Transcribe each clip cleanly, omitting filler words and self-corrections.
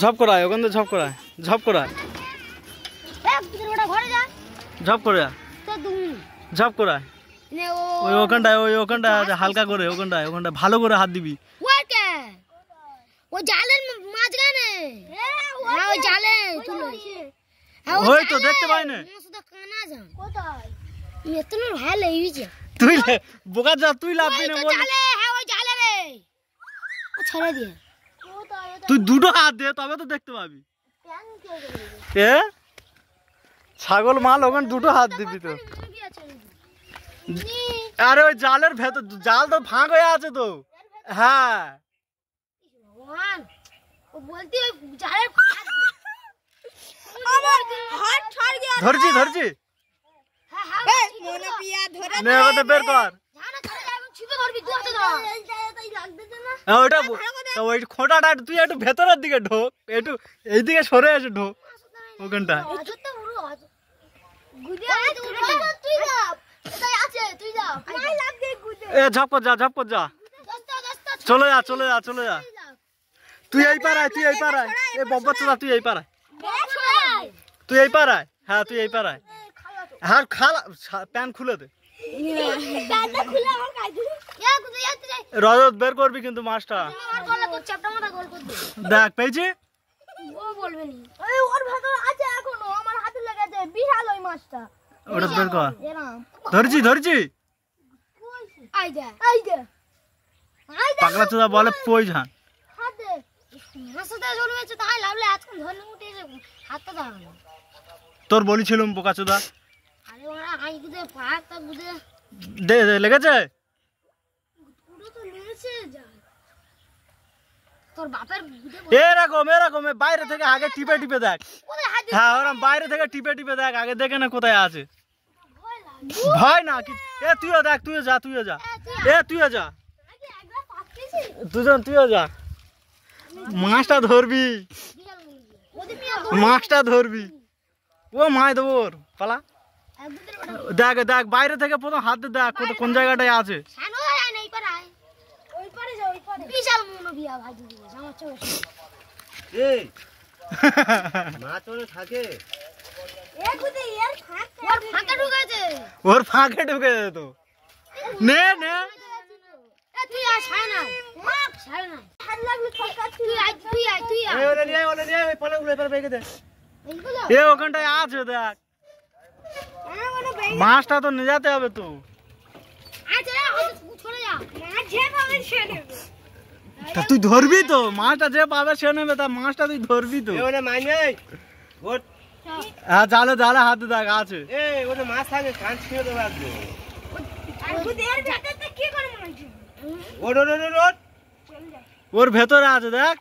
ঝপ করায় ওখান থেকে ঝপ করায় ঝপ করায় ঝপ করে ঝপ করায় ওই ওখানটায় হালকা করে ওখানটায় ভালো করে হাত দিবি ওই তো দেখতে পাই না তুই বোকা যা তুই লাভবি না তুই দুটো হাত দে তবে তো দেখতে পাবি এ ছাগল মাল ওখানে দুটো হাত দিবি তো আরে ওই জালের ভেতর জাল তো ফাঁক হয়ে আছে তো হ্যাঁ ধরছি ধরছি বের কর ওইটা ওই খোঁটাটা তুই একটু ভেতরের দিকে ঢোক একটু এইদিকে সরে এসে ঢোক ওখানটা ঝপ কর যা ঝপ কর যা চলে যা চলে যা চলে যা তুই এই পাড়ায় এ বব্বচ্চা তুই এই পাড়ায় হ্যাঁ তুই এই পাড়ায় হ্যাঁ খালা প্যান্ট খুলে দে রজত বের করবি কিন্তু মাছটা দেখ পেয়েছি ওটা বের কর ধরছি পাগলা চোদা বলে পই ঝান তোর বলেছিলাম বোকা চোদা দে লেগেছে এরকম বাইরে থেকে আগে টিপে দেখ হ্যাঁ ওরকম বাইরে থেকে টিপে দেখ আগে দেখে না কোথায় আছে ভয় না কি এ তুইও দেখ তুইও যা এ তুইও যা দুজন তুইও যা মাছটা ধরবি ও মাছ দেবো পালা দেখ বাইরে থেকে প্রথম হাত দিয়ে দেখ কোন জায়গাটায় আছে ওর ফাঁকে ঢুকেছে তো নে ওখানটায় আছে দেখ মাছটা তো নিয়ে যেতে হবে তো তুই ধরবি তো মাছটা যে পাবে সে নেবে তা মাছটা তুই ধরবি তো হ্যাঁ জালে হাতে দেখ আছে ওর ভেতরে আছে দেখ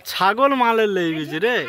ছাগল মালের লেগেছে রে